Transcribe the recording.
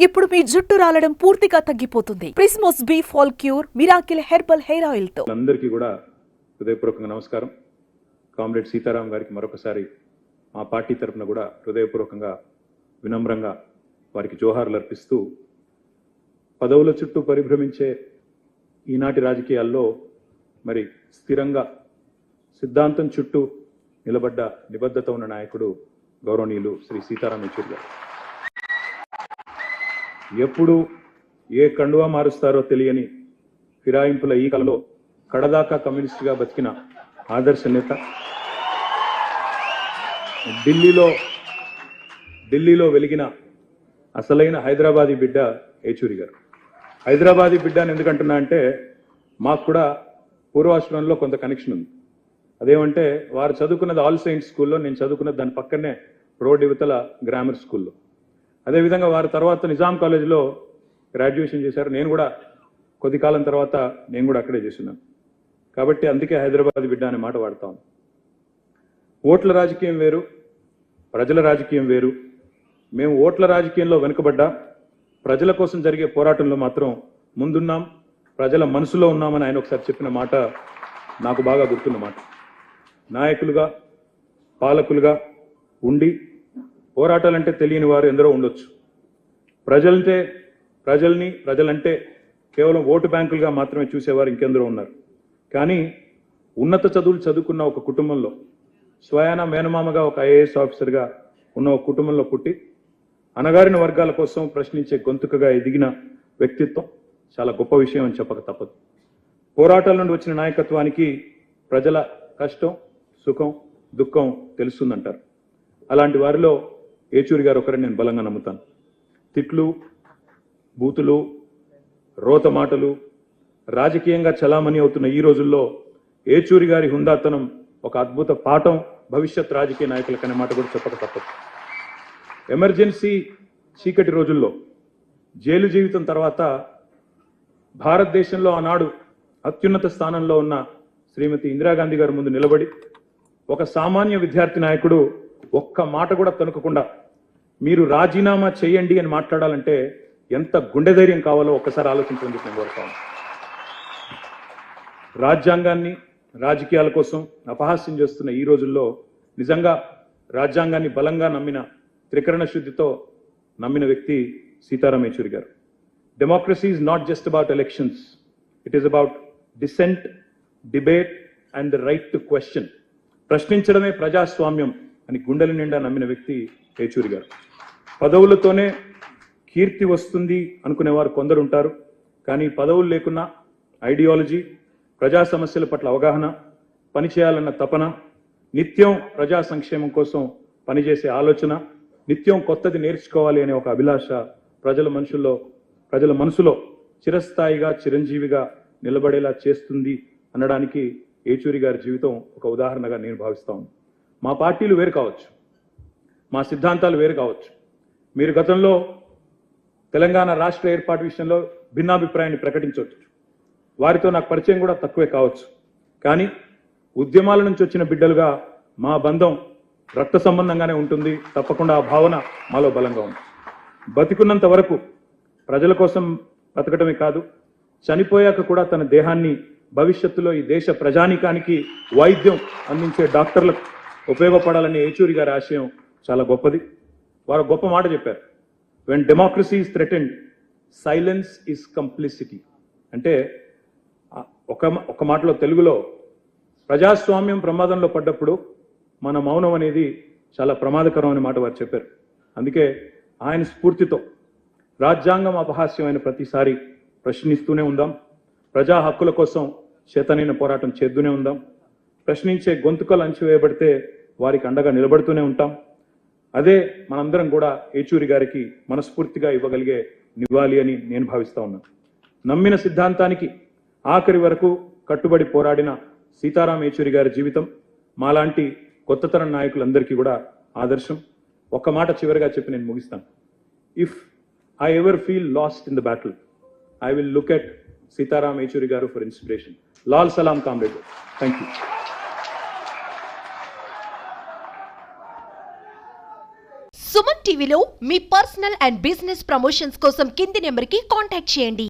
ఇప్పుడు మీ జుట్టు రాలడం పూర్తిగా తగ్గిపోతుంది. ప్రిస్మోస్ B fall cure miracle herbal hair oil తో. అందరికీ కూడా హృదయపూర్వకంగా నమస్కారం. కామ్రేడ్ సీతారాం గారికి మరొకసారి మా పార్టీ తరఫున కూడా హృదయపూర్వకంగా వినమ్రంగా వారికి జోహార్లు అర్పిస్తూ, పదవుల చుట్టూ పరిభ్రమించే ఈనాటి రాజకీయాల్లో మరి స్థిరంగా సిద్ధాంతం చుట్టూ నిలబడ్డ నిబద్ధత ఉన్న నాయకుడు గౌరవనీయులు శ్రీ సీతారాం యేచూరి గారు. ఎప్పుడు ఏ కండువా మారుస్తారో తెలియని ఫిరాయింపుల ఈ కలలో కడదాకా కమ్యూనిస్టుగా బతికిన ఆదర్శ నేత, ఢిల్లీలో వెలిగిన అసలైన హైదరాబాదీ బిడ్డ యేచూరి గారు. హైదరాబాదీ బిడ్డ అని ఎందుకంటున్నా అంటే, మాకు కూడా పూర్వాశ్రమంలో కొంత కనెక్షన్ ఉంది. అదేమంటే, వారు చదువుకున్నది ఆల్ సెయింట్స్ స్కూల్లో, నేను చదువుకున్నది దాని పక్కనే రోడ్ యువతల గ్రామర్ స్కూల్లో. అదేవిధంగా వారి తర్వాత నిజాం కాలేజీలో గ్రాడ్యుయేషన్ చేశారు. నేను కూడా కొద్ది కాలం తర్వాత నేను కూడా అక్కడే చేస్తున్నాను. కాబట్టి అందుకే హైదరాబాద్ బిడ్డ అనే మాట వాడతాను. ఓట్ల రాజకీయం వేరు, ప్రజల రాజకీయం వేరు. మేము ఓట్ల రాజకీయంలో వెనుకబడ్డా, ప్రజల కోసం జరిగే పోరాటంలో మాత్రం ముందున్నాం, ప్రజల మనసులో ఉన్నామని ఆయన ఒకసారి చెప్పిన మాట నాకు బాగా గుర్తున్న మాట. నాయకులుగా, పాలకులుగా ఉండి పోరాటాలంటే తెలియని వారు ఎందరో ఉండొచ్చు. ప్రజలంటే కేవలం ఓటు బ్యాంకులుగా మాత్రమే చూసేవారు ఇంకెందరో ఉన్నారు. కానీ ఉన్నత చదువులు చదువుకున్న ఒక కుటుంబంలో, స్వయాన మేనమామగా ఒక ఐఏఎస్ ఆఫీసర్గా ఉన్న ఒక కుటుంబంలో పుట్టి, అణగారిన వర్గాల కోసం ప్రశ్నించే గొంతుకగా ఎదిగిన వ్యక్తిత్వం చాలా గొప్ప విషయం అని చెప్పక తప్పదు. పోరాటాల నుండి వచ్చిన నాయకత్వానికి ప్రజల కష్టం, సుఖం, దుఃఖం తెలుస్తుందంటారు. అలాంటి వారిలో యేచూరి గారు ఒకరిని నేను బలంగా నమ్ముతాను. తిట్లు, బూతులు, రోత మాటలు రాజకీయంగా చలామణి అవుతున్న ఈ రోజుల్లో యేచూరి గారి హుందాతనం ఒక అద్భుత పాఠం భవిష్యత్ రాజకీయ నాయకులకనే మాట కూడా చెప్పక తప్పదు. ఎమర్జెన్సీ చీకటి రోజుల్లో, జైలు జీవితం తర్వాత భారతదేశంలో ఆనాడు అత్యున్నత స్థానంలో ఉన్న శ్రీమతి ఇందిరాగాంధీ గారి ముందు నిలబడి ఒక సామాన్య విద్యార్థి నాయకుడు ఒక్క మాట కూడా తణుకకుండా మీరు రాజీనామా చేయండి అని మాట్లాడాలంటే ఎంత గుండె ధైర్యం కావాలో ఒక్కసారి ఆలోచించమని చెప్పి నేను కోరుతాను. రాజ్యాంగాన్ని రాజకీయాల కోసం అపహాస్యం చేస్తున్న ఈ రోజుల్లో నిజంగా రాజ్యాంగాన్ని బలంగా నమ్మిన, త్రికరణ శుద్ధితో నమ్మిన వ్యక్తి Sitaram Yechury garu. Democracy is not just about elections, it is about dissent, debate and the right to question. ప్రశ్నించడమే ప్రజాస్వామ్యం అని గుండెల నిండా నమ్మిన వ్యక్తి యేచూరి గారు. పదవులతోనే కీర్తి వస్తుంది అనుకునేవారు కొందరు ఉంటారు. కానీ పదవులు లేకున్నా ఐడియాలజీ, ప్రజా సమస్యల పట్ల అవగాహన, పనిచేయాలన్న తపన, నిత్యం ప్రజా సంక్షేమం కోసం పనిచేసే ఆలోచన, నిత్యం కొత్తది నేర్చుకోవాలి అనే ఒక అభిలాష ప్రజల మనసులో చిరస్థాయిగా, చిరంజీవిగా నిలబడేలా చేస్తుంది అనడానికి యేచూరి గారి జీవితం ఒక ఉదాహరణగా నేను భావిస్తాను. మా పార్టీలు వేరు కావచ్చు, మా సిద్ధాంతాలు వేరు కావచ్చు. మీరు గతంలో తెలంగాణ రాష్ట్ర ఏర్పాటు విషయంలో భిన్నాభిప్రాయాన్ని ప్రకటించవచ్చు. వారితో నాకు పరిచయం కూడా తక్కువే కావచ్చు. కానీ ఉద్యమాల నుంచి వచ్చిన బిడ్డలుగా మా బంధం రక్త సంబంధంగానే ఉంటుంది. తప్పకుండా ఆ భావన మాలో బలంగా ఉంది. బతికున్నంత వరకు ప్రజల కోసం బతకటమే కాదు, చనిపోయాక కూడా తన దేహాన్ని భవిష్యత్తులో ఈ దేశ ప్రజానీకానికి వైద్యం అందించే డాక్టర్లకు ఉపయోగపడాలనే యేచూరి గారి ఆశయం చాలా గొప్పది. వారు గొప్ప మాట చెప్పారు, when democracy is threatened, silence is complicity. అంటే ఒక మాటలో, తెలుగులో, ప్రజాస్వామ్యం ప్రమాదంలో పడ్డప్పుడు మన మౌనం అనేది చాలా ప్రమాదకరం అనే మాట వారు చెప్పారు. అందుకే ఆయన స్ఫూర్తితో రాజ్యాంగం అపహాస్యమైన ప్రతిసారి ప్రశ్నిస్తూనే ఉందాం, ప్రజా హక్కుల కోసం చేతనైన పోరాటం చేస్తూనే ఉందాం, ప్రశ్నించే గొంతుకలు అణచివేయబడితే వారికి అండగా నిలబడుతూనే ఉంటాం. అదే మనందరం కూడా యేచూరి గారికి మనస్ఫూర్తిగా ఇవ్వగలిగే నివాళి అని నేను భావిస్తా ఉన్నాను. నమ్మిన సిద్ధాంతానికి ఆఖరి వరకు కట్టుబడి పోరాడిన సీతారాం యేచూరి గారి జీవితం మాలాంటి కొత్త తరం నాయకులందరికీ కూడా ఆదర్శం. ఒక్క మాట చివరిగా చెప్పి నేను ముగిస్తాను. If I ever feel lost in the battle, I will look at Sitaram Yechury garu for inspiration. లాల్ సలాం కామ్రేడ్. Thank you. సుమన్ టీవీలో మీ పర్సనల్ అండ్ బిజినెస్ ప్రమోషన్స్ కోసం కింది నెంబర్కి కాంటాక్ట్ చేయండి.